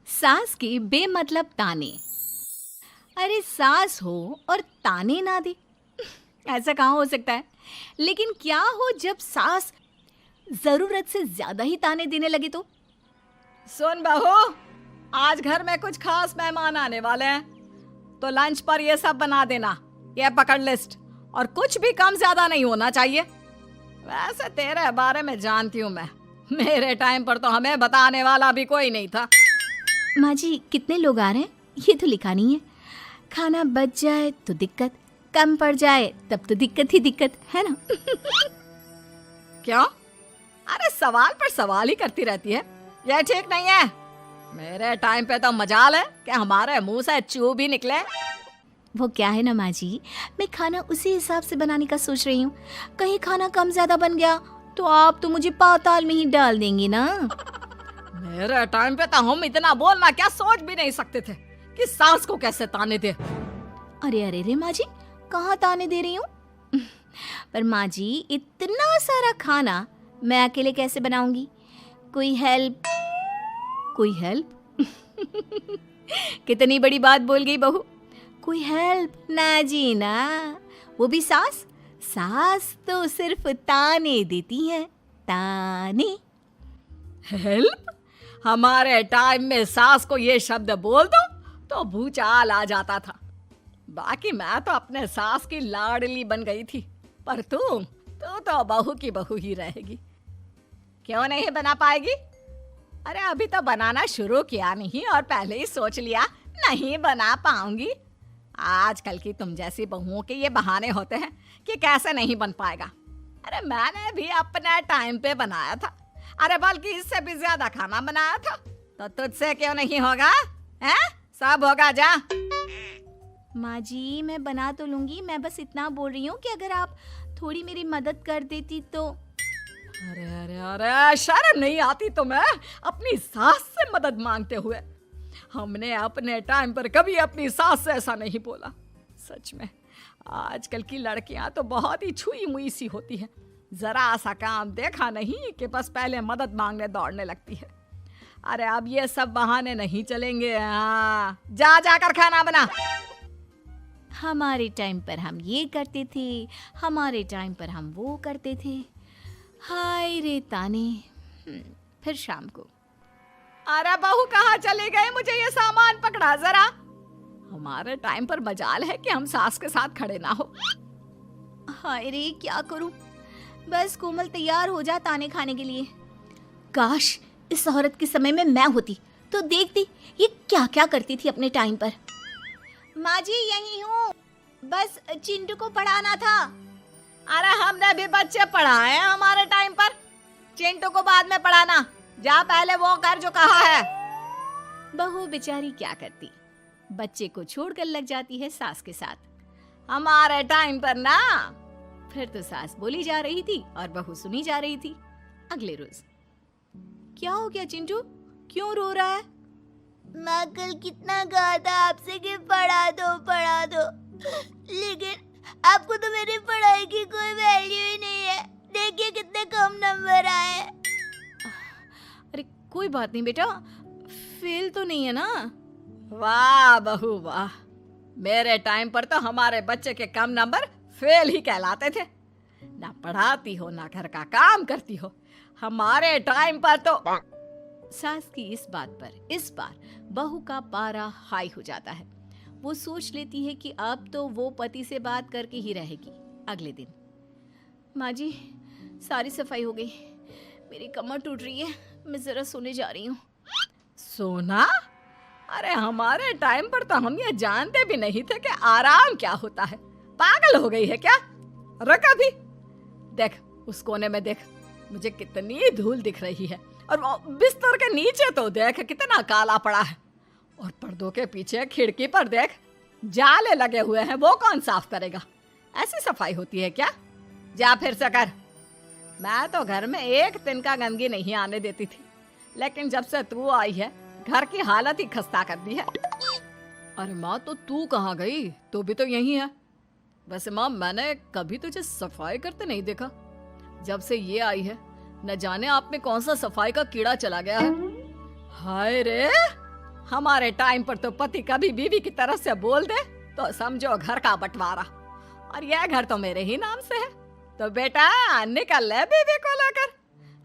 सास के बेमतलब ताने। अरे सास हो और ताने ना दे, ऐसा कहाँ हो सकता है। लेकिन क्या हो जब सास जरूरत से ज्यादा ही ताने देने लगे तो। सुन बहू, आज घर में कुछ खास मेहमान आने वाले हैं, तो लंच पर ये सब बना देना। ये पकड़ लिस्ट, और कुछ भी कम ज्यादा नहीं होना चाहिए। वैसे तेरे बारे में जानती हूँ मैं, मेरे टाइम पर तो हमें बताने वाला भी कोई नहीं था। माँ जी कितने लोग आ रहे हैं ये तो लिखा नहीं है। खाना बच जाए तो दिक्कत, कम पड़ जाए तब तो दिक्कत ही दिक्कत है ना। क्यों? अरे सवाल पर सवाल ही करती रहती है, ये ठीक नहीं है। मेरे टाइम पे तो मजाल है कि हमारे मुंह से चू भी निकले। वो क्या है ना माँ जी, मैं खाना उसी हिसाब से बनाने का सोच रही हूँ। कहीं खाना कम ज्यादा बन गया तो आप तो मुझे पाताल में ही डाल देंगी ना। मेरे टाइम पे तो हम इतना बोलना क्या सोच भी नहीं सकते थे कि सास को कैसे ताने दे। अरे अरे रे माँ जी, कहाँ ताने दे रही हूँ। पर माँ जी इतना सारा खाना मैं अकेले कैसे बनाऊंगी। कोई हेल्प, कोई हेल्प। कितनी बड़ी बात बोल गई बहू। कोई हेल्प ना जी ना, वो भी सास। सास तो सिर्फ ताने देती है, ताने। हेल्प? हमारे टाइम में सास को ये शब्द बोल दो तो भूचाल आ जाता था। बाकी मैं तो अपने सास की लाडली बन गई थी, पर तू तो बहू की बहू ही रहेगी। क्यों नहीं बना पाएगी? अरे अभी तो बनाना शुरू किया नहीं और पहले ही सोच लिया नहीं बना पाऊंगी। आजकल की तुम जैसी बहुओं के ये बहाने होते हैं कि कैसे नहीं बन पाएगा। अरे मैंने भी अपने टाइम पे बनाया था, अरे बल्कि इससे भी ज्यादा खाना बनाया था, तो तुझसे क्यों नहीं होगा? हैं? सब होगा जा। माँ जी मैं बना तो लूंगी, मैं बस इतना बोल रही हूँ कि अगर आप थोड़ी मेरी मदद कर देती तो। अरे अरे अरे, शर्म नहीं आती तुम्हें अपनी सास से मदद मांगते हुए? हमने अपने टाइम पर कभी अपनी सास से ऐसा नहीं बोला। सच में आजकल की लड़कियां तो बहुत ही छुई मुई सी होती है। जरा सा काम देखा नहीं कि बस पहले मदद मांगने दौड़ने लगती है। अरे अब ये सब बहाने नहीं चलेंगे। हाँ, जा जाकर खाना बना। हमारे टाइम पर हम ये करते थे, हमारे टाइम पर हम वो करते थे। हाय रे ताने। फिर शाम को। अरे बहू कहाँ चले गए? मुझे ये सामान पकड़ा जरा। हमारे टाइम पर मजाल है कि हम सास के साथ खड़े ना हो। हाय रे क्या करूं, बस कोमल तैयार हो जा ताने खाने के लिए। काश इस औरत के समय में मैं होती तो देखती ये क्या क्या करती थी अपने टाइम पर। माँ जी यही हूँ, बस चिंटू को पढ़ाना था। अरे हमने भी बच्चे पढ़ाए हैं हमारे टाइम पर, चिंटू को बाद में पढ़ाना। जा पहले वो कर जो कहा है। बहू बेचारी क्या करती, बच्चे को छोड़कर लग जाती है सास के साथ। हमारे टाइम पर ना। फिर तो सास बोली जा रही थी और बहू सुनी जा रही थी। अगले रोज। क्या हो गया चिंटू, क्यों रो रहा है? माँ कल कितना कहा था आपसे कि पढ़ा दो, लेकिन आपको तो मेरी पढ़ाई की कोई वैल्यू ही नहीं है। देखिए कितने कम नंबर आए। अरे कोई बात नहीं बेटा, फेल तो नहीं है ना। वाह बहू वाह, मेरे टाइम पर तो हमारे बच्चे के कम नंबर फेल ही कहलाते थे। ना पढ़ाती हो ना घर का काम करती हो। हमारे टाइम पर तो। सास की इस बात पर इस बार बहू का पारा हाई हो जाता है। वो सोच लेती है कि अब तो वो पति से बात करके ही रहेगी। अगले दिन। माँ जी सारी सफाई हो गई, मेरी कमर टूट रही है, मैं जरा सोने जा रही हूँ। सोना? अरे हमारे टाइम पर तो हम ये जानते भी नहीं थे कि आराम क्या होता है। पागल हो गई है क्या? रुक अभी, देख उस कोने में देख, मुझे कितनी धूल दिख रही है। और वो बिस्तर के नीचे तो देख कितना काला पड़ा है। और पर्दों के पीछे खिड़की पर देख जाले लगे हुए हैं, वो कौन साफ करेगा? ऐसी सफाई होती है क्या? जा फिर से कर। मैं तो घर में एक दिन का गंदगी नहीं आने देती थी, लेकिन जब से तू आई है घर की हालत ही खस्ता कर दी है। अरे माँ तो तू कहाँ गई? तू भी तो यही है। वैसे माँ मैंने कभी तुझे सफाई करते नहीं देखा। जब से ये आई है न जाने आप में कौन सा सफाई का कीड़ा चला गया है। हाय रे, हमारे टाइम पर तो पति कभी बीवी की तरफ से बोल दे तो समझो घर का बंटवारा, और यह घर तो मेरे ही नाम से है। तो बेटा निकल ले बीवी को लेकर।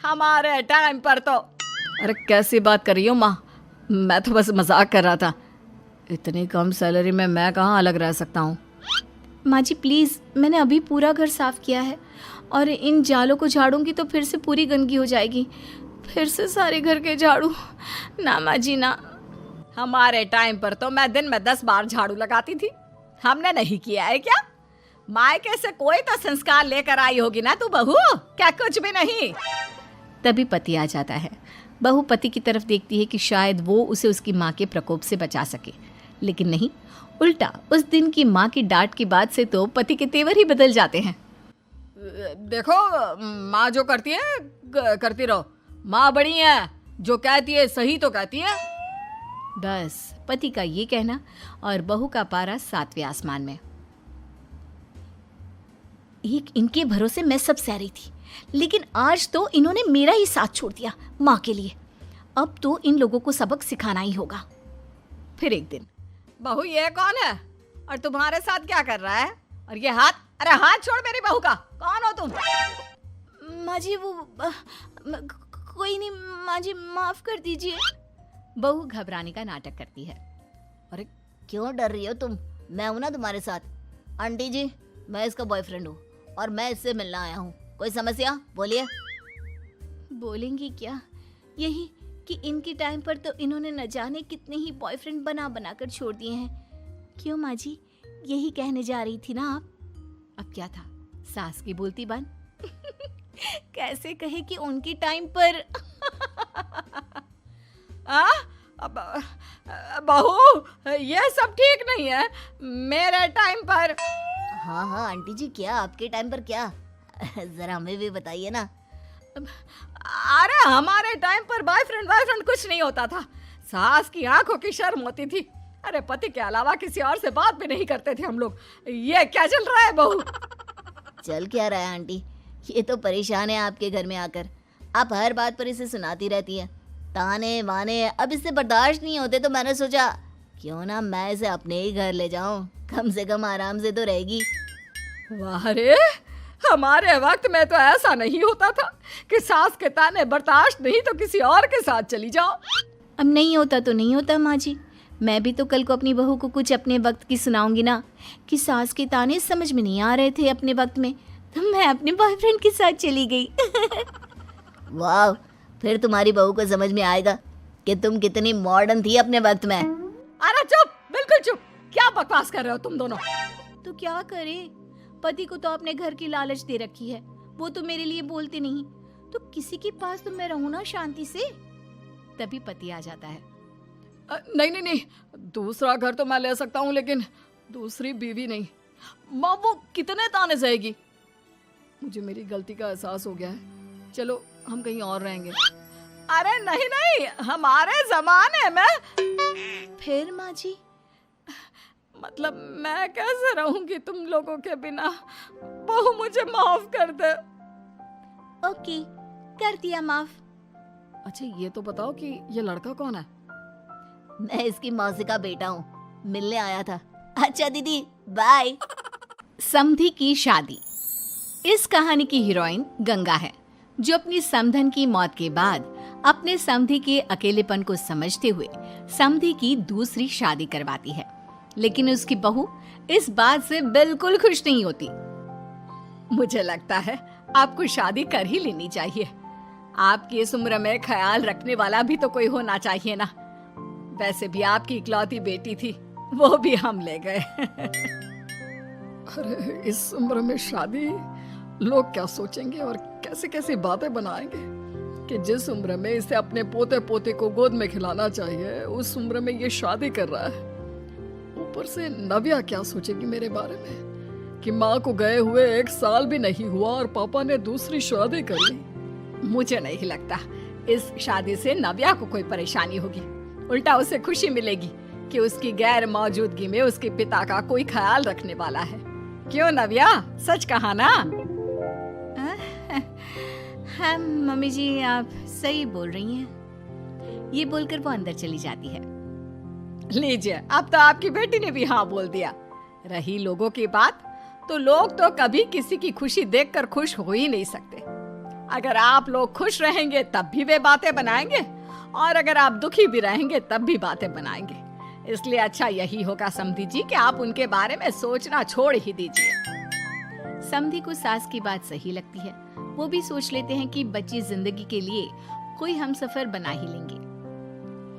हमारे टाइम पर तो। अरे कैसी बात कर रही हो माँ, मैं तो बस मजाक कर रहा था। इतनी कम सैलरी में मैं कहाँ अलग रह सकता हूँ। माँ जी प्लीज़, मैंने अभी पूरा घर साफ किया है और इन जालों को झाड़ूंगी तो फिर से पूरी गंदगी हो जाएगी, फिर से सारे घर के झाड़ू। ना माँ जी ना। हमारे टाइम पर तो मैं दिन में 10 बार झाड़ू लगाती थी, हमने नहीं किया है क्या? मायके से कोई तो संस्कार लेकर आई होगी ना तू बहू, क्या कुछ भी नहीं? तभी पति आ जाता है। बहू पति की तरफ देखती है कि शायद वो उसे उसकी माँ के प्रकोप से बचा सके, लेकिन नहीं, उल्टा उस दिन की माँ की डांट की बात से तो पति के तेवर ही बदल जाते हैं। देखो माँ जो करती है करती रहो, माँ बड़ी है, जो कहती है सही तो कहती है। बस पति का ये कहना और बहू का पारा 7वें आसमान में। एक इनके भरोसे मैं सब सह रही थी, लेकिन आज तो इन्होंने मेरा ही साथ छोड़ दिया माँ के लिए। अब तो इन लोगों को सबक सिखाना ही होगा। फिर एक दिन, बहू ये कौन है और तुम्हारे साथ क्या कर रहा है? और ये हाथ, अरे हाथ छोड़ मेरी बहू का। कौन हो तुम? माँ जी वो कोई नहीं माँ जी, माफ कर दीजिए। बहू घबराने का नाटक करती है। अरे क्यों डर रही हो तुम? मैं हूं ना तुम्हारे साथ। आंटी जी, मैं इसका बॉयफ्रेंड हूँ और मैं इससे मिलना आया हूँ। कोई समस्या? बोलिए। बोलेंगी क्या? यही कि इनके टाइम पर तो इन्होंने न जाने कितने ही बॉयफ्रेंड बना बना कर छोड़ दिए हैं। क्यों माँ जी, यही कहने जा रही थी ना आप? अब क्या था, सास की बोलती बन। कैसे कहे कि उनके टाइम पर। बहू ये सब ठीक नहीं है। मेरे टाइम पर। हाँ हाँ आंटी जी, क्या आपके टाइम पर क्या? जरा हमें भी बताइए ना। अरे हमारे टाइम पर बॉयफ्रेंड कुछ नहीं होता था। सास की आंखों की शर्म होती थी। अरे पति के अलावा किसी और से बात भी नहीं करते थे हम लोग। ये क्या चल रहा है बहू? चल क्या रहा है आंटी? ये तो परेशान है आपके घर में आकर। आप हर बात पर इसे सुनाती रहती है, ताने माने। अब इससे बर्दाश्त नहीं होते तो मैंने सोचा क्यों ना मैं इसे अपने ही घर ले जाऊं, कम से कम आराम से तो रहेगी। वाह रे, हमारे वक्त में तो ऐसा नहीं होता था कि सास के ताने बर्दाश्त नहीं तो किसी और के साथ चली जाओ। अब नहीं होता तो नहीं होता माँ जी। मैं भी तो कल को अपनी बहू को कुछ अपने वक्त की सुनाऊंगी ना कि सास के ताने समझ में नहीं आ रहे थे अपने वक्त में, तो मैं अपने बॉयफ्रेंड के साथ चली गई। वाह, फिर तुम्हारी बहू को समझ में आएगा कि तुम कितनी मॉडर्न थी अपने वक्त में। अरे चुप, बिल्कुल चुप। क्या बकवास कर रहे हो तुम दोनों? तो क्या करे, पति को तो अपने घर की लालच दे रखी है, वो तो मेरे लिए बोलते नहीं, तो किसी के पास तो मैं रहूं ना शांति से। तभी पति आ जाता है। नहीं, दूसरा घर तो मैं ले सकता हूँ, लेकिन दूसरी बीवी नहीं। माँ वो कितने ताने सहेगी? मुझे मेरी गलती का एहसास हो गया है। चलो हम कहीं और रहेंगे। अरे नहीं, हमारे जमाने में। फिर माँ जी? मतलब मैं कैसे रहूंगी तुम लोगों के बिना? बहू मुझे माफ कर दे। ओके, कर दिया माफ। अच्छा ये तो बताओ कि ये लड़का कौन है? मैं इसकी मौसी का बेटा हूँ, मिलने आया था। अच्छा दीदी, बाय। समधी की शादी। इस कहानी की हीरोइन गंगा है, जो अपनी समधन की मौत के बाद अपने समधी के अकेलेपन को समझते हुए समधी की दूसरी शादी करवाती है। लेकिन उसकी बहू इस बात से बिल्कुल खुश नहीं होती। मुझे लगता है आपको शादी कर ही लेनी चाहिए। आपकी इस उम्र में ख्याल रखने वाला भी तो कोई होना चाहिए ना। वैसे भी आपकी इकलौती बेटी थी, वो भी हम ले गए। अरे इस उम्र में शादी, लोग क्या सोचेंगे और कैसे कैसे बातें बनाएंगे कि जिस उम्र में इसे अपने पोते पोते को गोद में खिलाना चाहिए, उस उम्र में ये शादी कर रहा है। ऊपर से नव्या क्या सोचेगी मेरे बारे में कि माँ को गए हुए 1 साल भी नहीं हुआ और पापा ने दूसरी शादी कर ली। मुझे नहीं लगता इस शादी से नव्या को कोई परेशानी होगी। उल्टा उसे खुशी मिलेगी कि उसकी गैर मौजूदगी में उसके पिता का कोई ख्याल रखने वाला है। क्यों नव्या, सच कहा ना? हाँ मम्मी जी, आप सही बोल रही हैं। ये बोलकर वो अंदर चली जाती है। लीजिए, अब तो आपकी बेटी ने भी हाँ बोल दिया। रही लोगों की बात, तो लोग तो कभी किसी की खुशी देखकर खुश हो ही नहीं सकते। अगर आप लोग खुश रहेंगे तब भी वे बातें बनाएंगे, और अगर आप दुखी भी रहेंगे तब भी बातें बनाएंगे। इसलिए अच्छा यही होगा समधी जी कि आप उनके बारे में सोचना छोड़ ही दीजिए। समधी को सास की बात सही लगती है। वो भी सोच लेते हैं कि बच्ची जिंदगी के लिए कोई हमसफर बना ही लेंगे।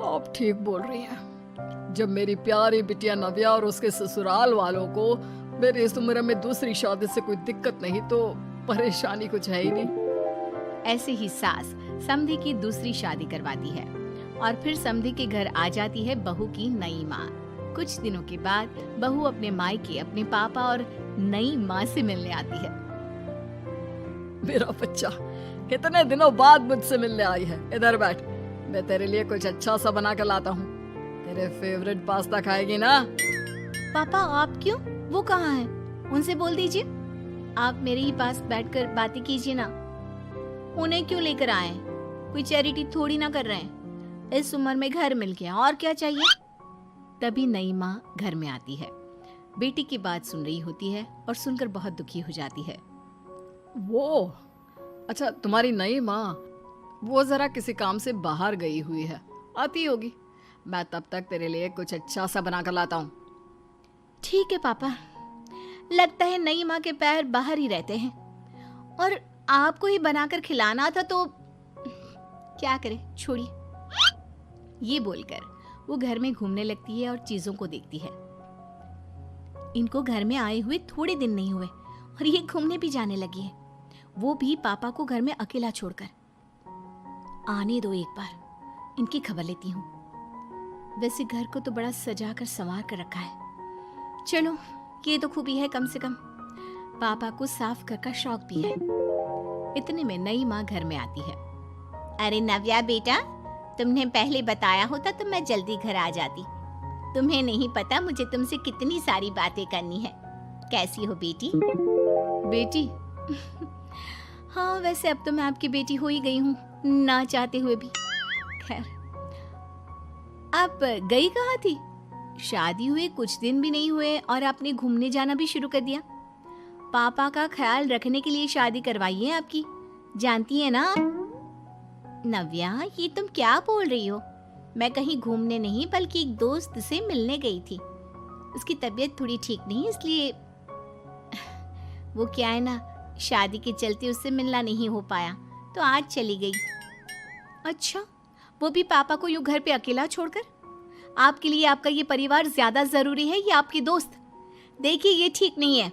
आप ठीक बोल रही हैं। जब मेरी प्यारी बिटिया नव्या और उसके ससुराल वालों को मेरी इस उम्र में दूसरी शादी से कोई दिक्कत नहीं, तो परेशानी कुछ है ही नहीं। ऐसे ही सास समधी की दूसरी शादी करवाती है और फिर समधी के घर आ जाती है बहू की नई माँ। कुछ दिनों के बाद बहू अपने मायके अपने पापा और नई माँ से मिलने आती है। मेरा बच्चा कितने दिनों बाद मुझसे मिलने आई है। इधर बैठ, मैं तेरे लिए कुछ अच्छा सा बना कर लाता हूँ। तेरे फेवरेट पास्ता खाएगी ना? पापा आप क्यों? वो कहाँ है? उनसे बोल दीजिए आप मेरे ही पास बैठकर बातें कीजिए ना। उन्हें क्यों लेकर आए? कोई चैरिटी थोड़ी ना कर रहे हैं। इस उम्र में घर मिल गया, और क्या चाहिए? तभी नई माँ घर में आती है। बेटी की बात सुन रही होती है और सुनकर बहुत दुखी हो जाती है। वो अच्छा, तुम्हारी नई माँ वो जरा किसी काम से बाहर गई हुई है, आती होगी। मैं तब तक तेरे लिए कुछ अच्छा सा बना कर लाता हूँ। ठीक है पापा। लगता है नई माँ के पैर बाहर ही रहते हैं, और आपको ही बनाकर खिलाना था तो क्या करे, छोड़िए। ये बोलकर वो घर में घूमने लगती है और चीजों को देखती है। इनको घर में आए हुए थोड़े दिन नहीं हुए और ये घूमने भी जाने लगी है, वो भी पापा को घर में अकेला छोड़कर। आने दो, एक बार इनकी खबर लेती हूँ। वैसे घर को तो बड़ा सजा कर संवार कर रखा है। चलो, ये तो खूबी है, कम से कम पापा को साफ कर का शौक भी है। इतने में नई माँ घर में आती है। अरे नव्या बेटा, तुमने पहले बताया होता तो मैं जल्दी घर आ जाती। तुम्हें नहीं पता मुझे तुमसे कितनी सारी बातें करनी है। कैसी हो बेटी? बेटी? हाँ, वैसे अब तो मैं आपकी बेटी हो ही गई हूँ, ना चाहते हुए भी। खैर, आप गई कहाँ थी? शादी हुए कुछ दिन भी नहीं हुए और आपने घूमने जाना भी शुरू कर दिया। पापा का ख्याल रखने के लिए शादी करवाई है आपकी, जानती है ना? नव्या, ये तुम क्या बोल रही हो? मैं कहीं घूमने नहीं बल्कि एक दोस्त से मिलने गई थी। उसकी तबीयत थोड़ी ठीक नहीं, इसलिए वो क्या है ना, शादी के चलते उससे मिलना नहीं हो पाया तो आज चली गई। अच्छा, वो भी पापा को यूं घर पे अकेला छोड़कर? आपके लिए आपका ये परिवार ज्यादा जरूरी है या आपके दोस्त? देखिए, ये ठीक नहीं है।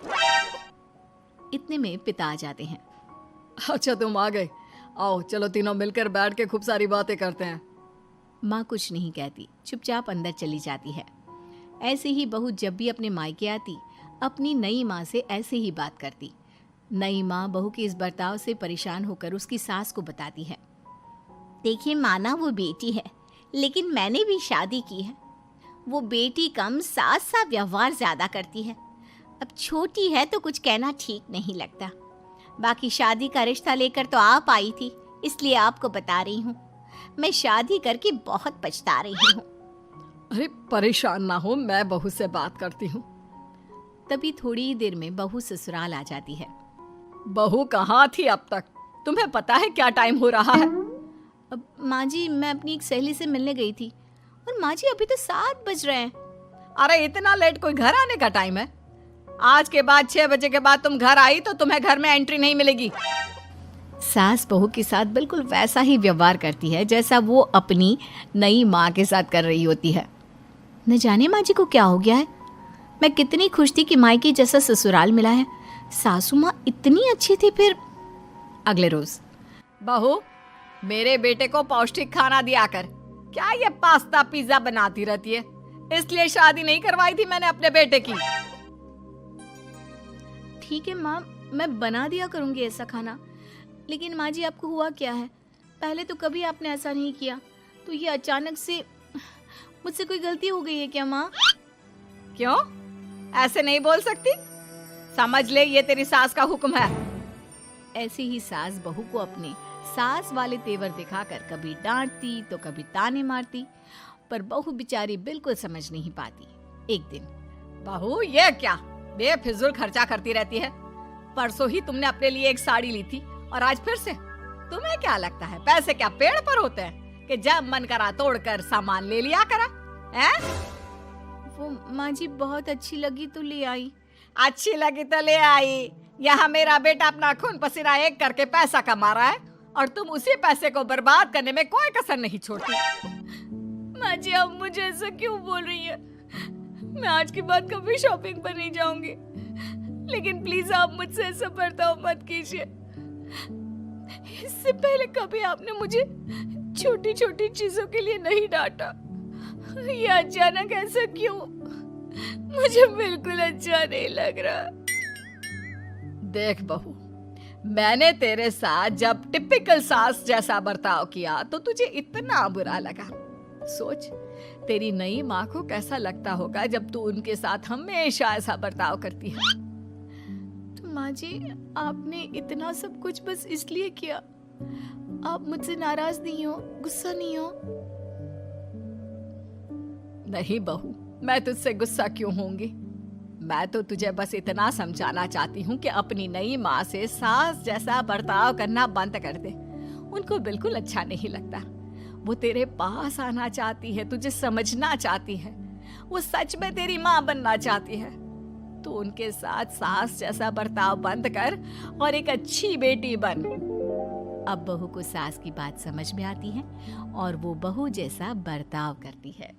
इतने में पिता आ जाते हैं। अच्छा, तुम आ गए। आओ, चलो तीनों मिलकर बैठ के खूब सारी बातें करते हैं। माँ कुछ नहीं कहती, चुपचाप अंदर चली जाती है। ऐसे ही बहू जब भी अपने मायके आती, अपनी नई माँ से ऐसे ही बात करती। नई माँ बहू के इस बर्ताव से परेशान होकर उसकी सास को बताती है। देखिए माना, वो बेटी है, लेकिन मैंने भी शादी की है। वो बेटी कम, सास सा व्यवहार ज्यादा करती है। अब छोटी है तो कुछ कहना ठीक नहीं लगता। बाकी शादी का रिश्ता लेकर तो आप आई थी, इसलिए आपको बता रही हूँ। मैं शादी करके बहुत पछता रही हूँ। अरे परेशान ना हो, मैं बहू से बात करती हूँ। तभी थोड़ी ही देर में बहू ससुराल आ जाती है। बहू कहाँ थी अब तक? तुम्हें पता है क्या टाइम हो रहा है? अब माँ जी, मैं अपनी एक सहेली से मिलने गई थी, और माँ जी अभी तो 7 बज रहे हैं। अरे इतना लेट कोई घर आने का टाइम है? आज के बाद 6 बजे के बाद तुम घर आई तो तुम्हें घर में एंट्री नहीं मिलेगी। सास बहू के साथ बिल्कुल वैसा ही व्यवहार करती है जैसा वो अपनी नई माँ के साथ कर रही होती है। न जाने माँ जी को क्या हो गया है। मैं कितनी खुश थी कि मायके जैसा ससुराल मिला है। सासू माँ इतनी अच्छी थी। फिर अगले रोज, बहू, मेरे बेटे को पौष्टिक खाना दिया कर। क्या ये पास्ता पिज्जा बनाती रहती है? इसलिए शादी नहीं करवाई थी मैंने अपने बेटे की। ठीक है माँ, मैं बना दिया करूंगी ऐसा खाना। लेकिन माँ जी, आपको हुआ क्या है? पहले तो कभी आपने ऐसा नहीं किया, तो ये अचानक से मुझसे कोई गलती हो गई है क्या माँ? क्यों? ऐसे नहीं बोल सकती। समझ ले, ये तेरी सास का हुक्म है। ऐसे ही सास बहू को अपने सास वाले तेवर दिखाकर कभी डांटती तो कभी ताने मारती, पर बहू बेचारी बिल्कुल समझ नहीं पाती। एक दिन, बहू ये क्या बेफिजूल खर्चा करती रहती है? परसों ही तुमने अपने लिए एक साड़ी ली थी और आज फिर से। तुम्हें क्या लगता है पैसे क्या पेड़ पर होते हैं कि जब मन करा तोड़कर सामान ले लिया करा? हैं? वो माँ जी बहुत अच्छी लगी तो ले आई। अच्छी लगी तो ले आई। यहाँ मेरा बेटा अपना खून पसीना एक करके पैसा कमा रहा है और तुम उसी पैसे को बर्बाद करने में कोई कसर नहीं छोड़ती। माँ जी आप मुझे ऐसा क्यों बोल रही है? मैं आज के बाद कभी शॉपिंग पर नहीं जाऊंगी, लेकिन प्लीज आप मुझसे ऐसा बर्ताव मत कीजिए। इससे पहले कभी आपने मुझे छोटी छोटी चीजों के लिए नहीं डांटा, ये अचानक ऐसा क्यों? मुझे बिल्कुल अच्छा नहीं लग रहा। देख बहू, मैंने तेरे साथ जब टिपिकल सास जैसा बर्ताव किया तो तुझे इतना बुरा लगा। सोच, तेरी नई माँ को कैसा लगता होगा जब तू उनके साथ हमेशा ऐसा बर्ताव करती है। तो माँ जी आपने इतना सब कुछ बस इसलिए किया? आप मुझसे नाराज नहीं हो, गुस्सा नहीं हो? नहीं बहू, मैं तुझसे गुस्सा क्यों होंगी? मैं तो तुझे बस इतना समझाना चाहती हूँ कि अपनी नई माँ से सास जैसा बर्ताव करना बंद कर दे। उनको बिल्कुल अच्छा नहीं लगता। वो तेरे पास आना चाहती है, तुझे समझना चाहती है, वो सच में तेरी माँ बनना चाहती है। तो उनके साथ सास जैसा बर्ताव बंद कर और एक अच्छी बेटी बन। अब बहू को सास की बात समझ में आती है और वो बहू जैसा बर्ताव करती है।